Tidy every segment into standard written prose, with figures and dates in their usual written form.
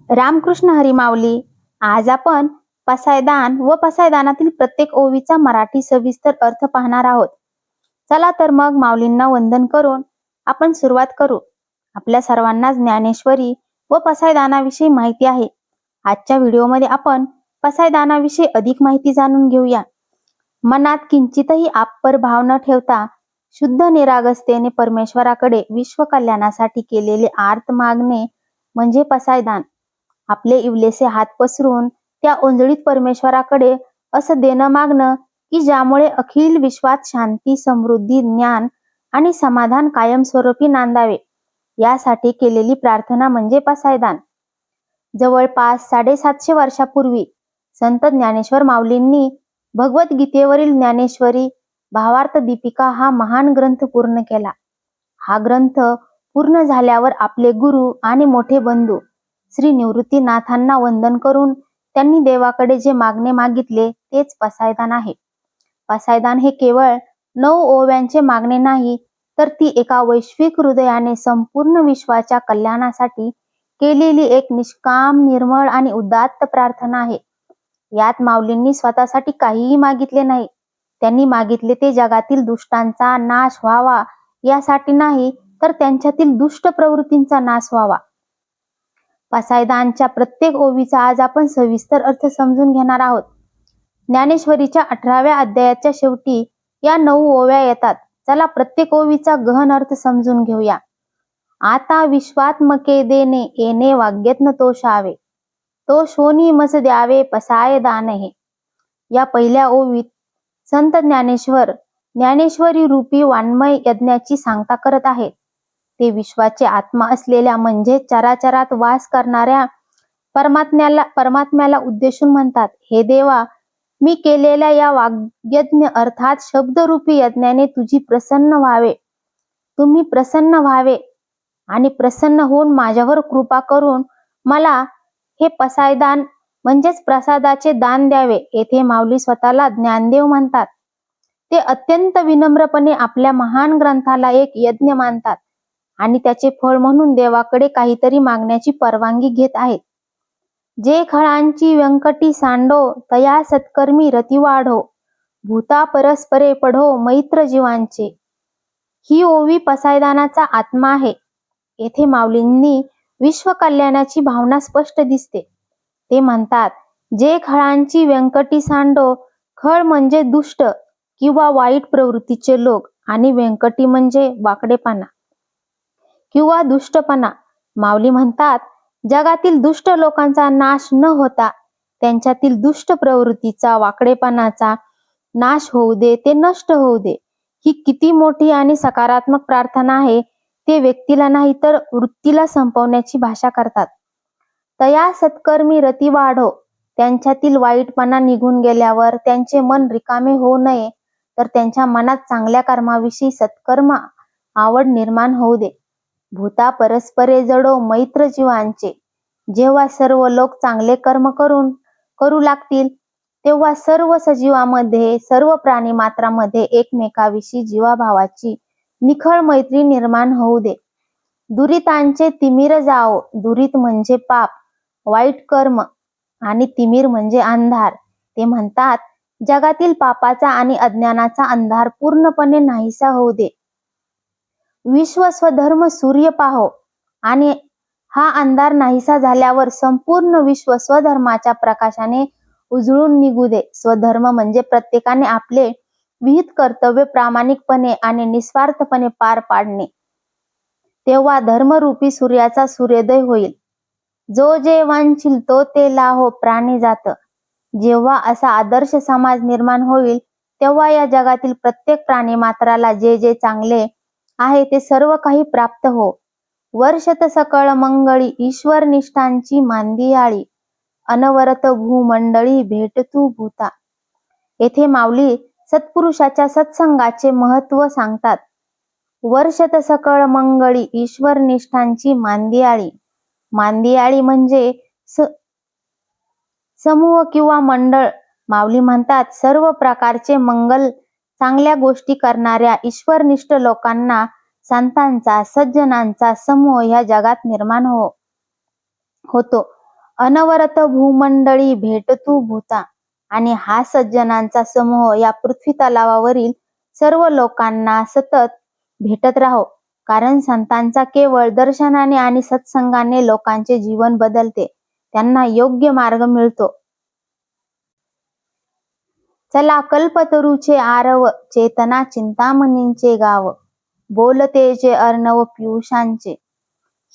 रामकृष्ण हरी माऊली. आज आपण पसायदान व पसायदानातील प्रत्येक ओवीचा मराठी सविस्तर अर्थ पाहणार आहोत. चला तर मग माऊलींना वंदन करून आपण सुरुवात करू. आपल्या सर्वांना ज्ञानेश्वरी व पसायदानाविषयी माहिती आहे. आजच्या व्हिडिओमध्ये आपण पसायदानाविषयी अधिक माहिती जाणून घेऊया. मनात किंचितही आपपर भाव न ठेवता शुद्ध निरागसतेने परमेश्वराकडे विश्व कल्याणासाठी केलेले आर्त मागणे म्हणजे पसायदान. आपले इवलेसे हात पसरून त्या ओंजळीत परमेश्वराकडे असं देणं मागणं की ज्यामुळे अखिल विश्वात शांती, समृद्धी, ज्ञान आणि समाधान कायमस्वरूपी नांदावे, यासाठी केलेली प्रार्थना म्हणजे पसायदान. जवळपास 750 वर्षापूर्वी संत ज्ञानेश्वर माऊलींनी भगवद्गीतेवरील ज्ञानेश्वरी भावार्थ दीपिका हा महान ग्रंथ पूर्ण केला. हा ग्रंथ पूर्ण झाल्यावर आपले गुरु आणि मोठे बंधू श्री निवृत्तीनाथांना वंदन करून त्यांनी देवाकडे जे मागणे मागितले तेच पसायदान आहे. पसायदान हे केवळ 9 ओव्यांचे मागणे नाही, तर ती एका वैश्विक हृदयाने संपूर्ण विश्वाच्या कल्याणासाठी केलेली एक निष्काम, निर्मळ आणि उदात्त प्रार्थना आहे. यात माऊलींनी स्वतःसाठी काहीही मागितले नाही. त्यांनी मागितले ते जगातील दुष्टांचा नाश व्हावा यासाठी नाही, तर त्यांच्यातील दुष्ट प्रवृत्तींचा नाश व्हावा. पसायदानच्या प्रत्येक ओवीचा आज आपण सविस्तर अर्थ समजून घेणार आहोत. ज्ञानेश्वरीच्या 18व्या अध्यायाच्या शेवटी या 9 ओव्या येतात. चला प्रत्येक ओवीचा गहन अर्थ समजून घेऊया. आता विश्वात्मके देणे येणे वाग्यत्न तो शावे, तो शोनी मस द्यावे पसायदान हे. या पहिल्या ओवीत संत ज्ञानेश्वर ज्ञानेश्वरी रूपी वाङ्मय यज्ञाची सांगता करत आहेत. ते विश्वाचे आत्मा असलेल्या म्हणजे चराचरात वास करणाऱ्या परमात्म्याला उद्देशून म्हणतात, हे देवा, मी केलेल्या या वाग्यज्ञ अर्थात शब्दरूपी यज्ञाने तुझी प्रसन्न व्हावे, तुम्ही प्रसन्न व्हावे आणि प्रसन्न होऊन माझ्यावर कृपा करून मला हे पसायदान म्हणजेच प्रसादाचे दान द्यावे. येथे माऊली स्वतःला ज्ञानदेव म्हणतात. ते अत्यंत विनम्रपणे आपल्या महान ग्रंथाला एक यज्ञ मानतात आणि त्याचे फळ म्हणून देवाकडे काहीतरी मागण्याची परवानगी घेत आहेत. जे खळांची व्यंकटी सांडो, तया सत्कर्मी रती वाढो, भूता परस्परे पढो मैत्र जीवांचे. ही ओवी पसायदानाचा आत्मा आहे. येथे माऊलींनी विश्व कल्याणाची भावना स्पष्ट दिसते. ते म्हणतात, जे खळांची व्यंकटी सांडो. खळ म्हणजे दुष्ट किंवा वाईट प्रवृत्तीचे लोक आणि व्यंकटी म्हणजे वाकडेपणा किंवा दुष्टपणा. माऊली म्हणतात, जगातील दुष्ट लोकांचा नाश न होता त्यांच्यातील दुष्ट प्रवृत्तीचा, वाकडेपणाचा नाश होऊ दे, ते नष्ट होऊ दे. ही किती मोठी आणि सकारात्मक प्रार्थना आहे. ते व्यक्तीला नाही तर वृत्तीला संपवण्याची भाषा करतात. तया सत्कर्मी रती वाढो. त्यांच्यातील वाईटपणा निघून गेल्यावर त्यांचे मन रिकामे होऊ नये, तर त्यांच्या मनात चांगल्या कर्माविषयी सत्कर्म आवड निर्माण होऊ दे. भूता परस्परे जडो मैत्र जीवांचे. जेव्हा सर्व लोक चांगले कर्म करू लागतील, तेव्हा सर्व सजीवांमध्ये, सर्व प्राणी मात्रामध्ये एकमेकाविषयी जीवाभावाची निखळ मैत्री निर्माण होऊ दे. दुरितांचे तिमिर जाओ. दुरित म्हणजे पाप, वाईट कर्म आणि तिमिर म्हणजे अंधार. ते म्हणतात, जगातील पापाचा आणि अज्ञानाचा अंधार पूर्णपणे नाहीसा होऊ दे. विश्व स्वधर्म सूर्य पाहो आणि हा अंधार नाहीसा झाल्यावर संपूर्ण विश्व स्वधर्माच्या प्रकाशाने उजळून निघू दे. स्वधर्म म्हणजे प्रत्येकाने आपले विहित कर्तव्य प्रामाणिकपणे आणि निस्वार्थपणे पार पाडणे. तेव्हा धर्मरूपी सूर्याचा सूर्योदय होईल. जो जे वांछील तो ते लाहो प्राणी जात. जेव्हा असा आदर्श समाज निर्माण होईल, तेव्हा या जगातील प्रत्येक प्राणी मात्राला जे जे चांगले आहे ते सर्व काही प्राप्त हो. वर्षत सकळ मंगळी ईश्वर निष्ठांची मांदियाळी, अनवरत भूमंडळी भेटतू भूता. येथे माऊली सत्पुरुषाच्या सत्संगाचे महत्व सांगतात. वर्षत सकळ मंगळी ईश्वर निष्ठांची मांदियाळी. मांदियाळी म्हणजे समूह किंवा मंडळ. माऊली म्हणतात, सर्व प्रकारचे मंगल, चांगल्या गोष्टी करणाऱ्या ईश्वरनिष्ठ लोकांना, संतांचा, सज्जनांचा समूह ह्या जगात निर्माण होतो. अनवरत भूमंडळी भेटतू भूता, आणि हा सज्जनांचा समूह या पृथ्वी तलावावरील सर्व लोकांना सतत भेटत राहो. कारण संतांचा केवळ दर्शनाने आणि सत्संगाने लोकांचे जीवन बदलते, त्यांना योग्य मार्ग मिळतो. चला कल्पतरूचे आरव, चेतना चिंतामणींचे गाव, बोलते जे अर्णव पियुषांचे.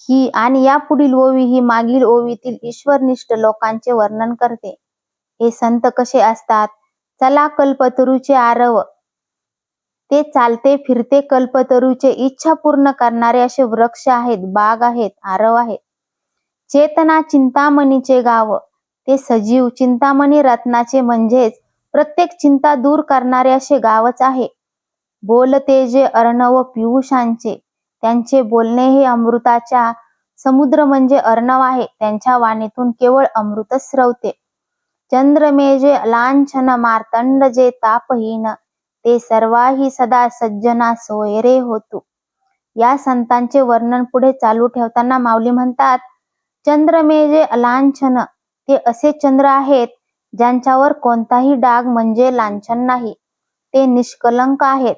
ही आणि यापुढील ओवी ही मागील ओवीतील ईश्वरनिष्ठ लोकांचे वर्णन करते. हे संत कसे असतात? चला कल्पतरूचे आरव, ते चालते फिरते कल्पतरूचे इच्छा पूर्ण करणारे असे वृक्ष आहेत, बाग आहेत, आरव आहेत. चेतना चिंतामणीचे गाव, ते सजीव चिंतामणी रत्नाचे म्हणजेच प्रत्येक चिंता दूर करणारे असे गावच आहे. बोलते जे अर्णव पियुषांचे, त्यांचे बोलणे हे अमृताच्या समुद्र म्हणजे अर्णव आहे, त्यांच्या वाणीतून केवळ अमृतच स्रवते. चंद्रमे जे लांछन मार्तंड जे तापहीन, ते सर्वाही सदा सज्जना सोयरे होतू. या संतांचे वर्णन पुढे चालू ठेवताना माऊली म्हणतात, चंद्रमे जे अलांछन, ते असे चंद्र आहेत ज्यांच्यावर कोणताही डाग म्हणजे लांछन नाही, ते निष्कलंक आहेत.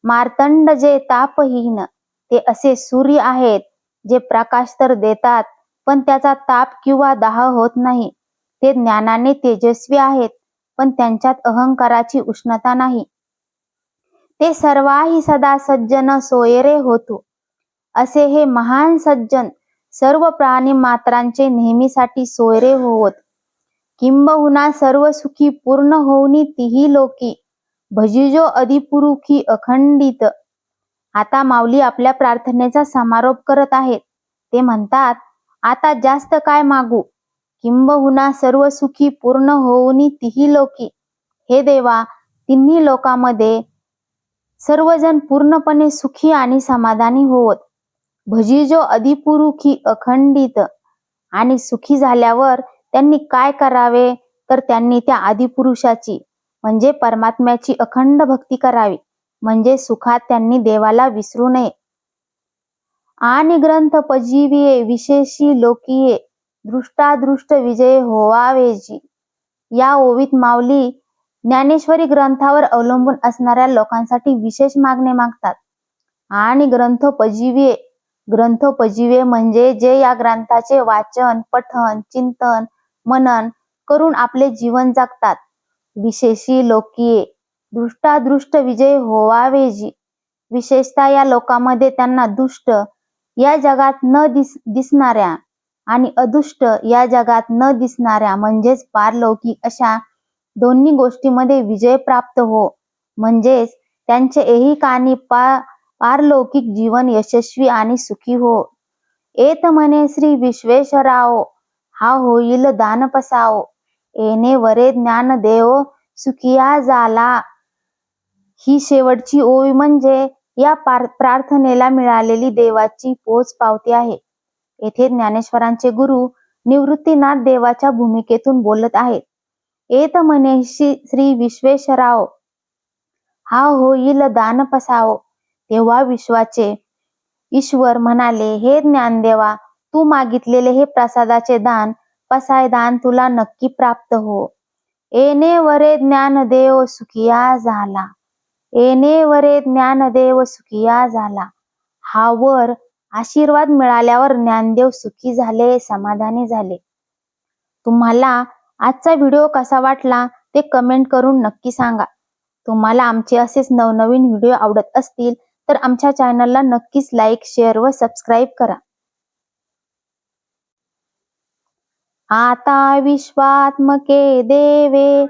मार्तंड जे तापहीन, ते असे सूर्य आहेत जे प्रकाश तर देतात पण त्याचा ताप किंवा दाह होत नाही. ते ज्ञानाने तेजस्वी आहेत पण त्यांच्यात अहंकाराची उष्णता नाही. ते सर्वाही सदा सज्जन सोयरे होतू. असे हे महान सज्जन सर्व प्राणी मात्रांचे नेहमीसाठी सोयरे होवत, किंबहुना सर्व सुखी पूर्ण होऊनी तिही लोकी, भजिजो अधिपुरुखी अखंडित. आता माऊली आपल्या प्रार्थनेचा समारोप करत आहेत. ते म्हणतात, आता जास्त काय मागू, किंबहुना सर्व सुखी पूर्ण होऊनी तिही लोकी. हे देवा, तिन्ही लोकांमध्ये सर्वजण पूर्णपणे सुखी आणि समाधानी होवत. भजिजो अधिपुरुखी अखंडित, आणि सुखी झाल्यावर त्यांनी काय करावे, तर त्यांनी त्या आदिपुरुषाची म्हणजे परमात्म्याची अखंड भक्ती करावी, म्हणजे सुखात त्यांनी देवाला विसरू नये. आणि ग्रंथ पजीविये विशेषी लोकीये, दृष्टादृष्ट विजय होवावेजी. या ओवीत माऊली ज्ञानेश्वरी ग्रंथावर अवलंबून असणाऱ्या लोकांसाठी विशेष मागणे मागतात. आणि ग्रंथोपजीव्ये, ग्रंथोपजीव्ये म्हणजे जे या ग्रंथाचे वाचन, पठन, चिंतन, मनन करून आपले जीवन जगतात. विशेषी लोकीये, दृष्टादृष्ट विजय होवावेजी. विशेषतः या लोकांमध्ये त्यांना दुष्ट या जगात न दिसणाऱ्या आणि अदुष्ट या जगात न दिसणाऱ्या म्हणजेच पारलौकिक अशा दोन्ही गोष्टींमध्ये विजय प्राप्त हो, म्हणजेच त्यांचे ऐहिक आणि पारलौकिक जीवन यशस्वी आणि सुखी हो. एत म्हणे श्री विश्वेश्वराओ, हा होईल दान पसाओ, येणे वरे ज्ञान देव सुखिया झाला. ही शेवटची ओवी म्हणजे या प्रार्थनेला मिळालेली देवाची पोच पावती आहे. येथे ज्ञानेश्वरांचे गुरु निवृत्तीनाथ देवाच्या भूमिकेतून बोलत आहेत. एत म्हणे श्री विश्वेश्वराओ, हा होईल दान पसाओ. तेव्हा विश्वाचे ईश्वर म्हणाले, हे ज्ञानदेवा, तू मागितलेले हे प्रसादाचे दान, पसाय दान तुला नक्की प्राप्त हो. येणे वरे ज्ञानदेव सुखिया झाला. येणे वरे ज्ञानदेव सुखिया झाला. हा वर आशीर्वाद मिळाल्यावर ज्ञानदेव सुखी झाले, समाधानी झाले. तुम्हाला आजचा व्हिडिओ कसा वाटला ते कमेंट करून नक्की सांगा. तुम्हाला आमचे असेच नवनवीन व्हिडिओ आवडत असतील तर आमच्या चॅनलला नक्कीच लाईक, शेअर व सबस्क्राईब करा. आता विश्वात्मके देवे,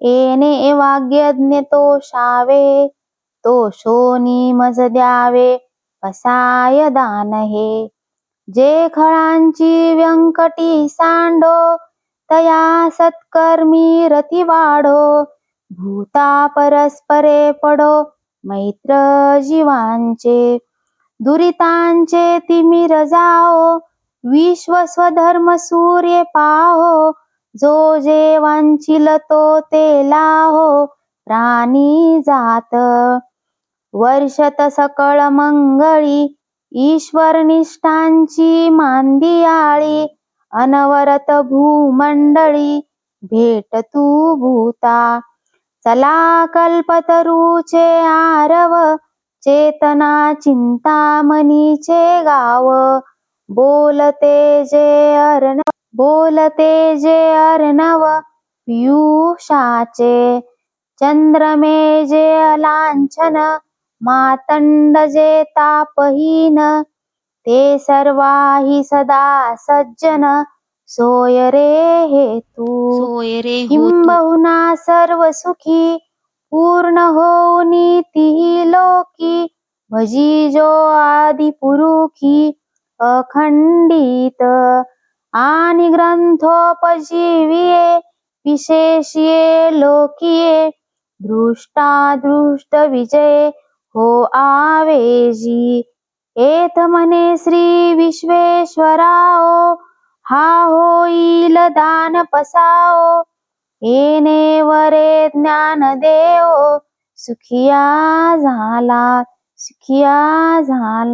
येणे वाग्यज्ञ तोषावे, तोषोनी मज द्यावे पसाय दान हे. जे खळांची व्यंकटी सांडो, तया सत्कर्मी रती वाढो, भूता परस्परे पडो मैत्र जीवांचे. दुरितांचे तिमिर जाओ, विश्व स्वधर्म सूर्य पाहो, जो जे वांछिल तो ते लाहो, प्राणी जात. वर्षत सकळ मंगळी, ईश्वर निष्ठांची मांदियाळी, अनवरत भूमंडळी भेटतू भूता. चला कल्पतरूचे आरव, चेतना चिंतामणीचे गाव. बोलते जे अर्णव पियुषाचे, चंद्रमे जे अलांछन, मातंड जे तापहीन. ते सर्वाही सदा सज्जन, सोय रे हेतू. किंबहुना सर्व सुखी, पूर्ण होऊनी तिही लोकी. भजी जो आदि पुरुखी, अखंडित आणि ग्रंथोपजीविये. विशेषिये लोकिये, दृष्टादृष्ट विजय हो आवेजी. एथ म्हणे श्री विश्वेश्वराओ, हा होईल दान पसाओ. येणे वरे ज्ञान देओ, सुखिया झाला.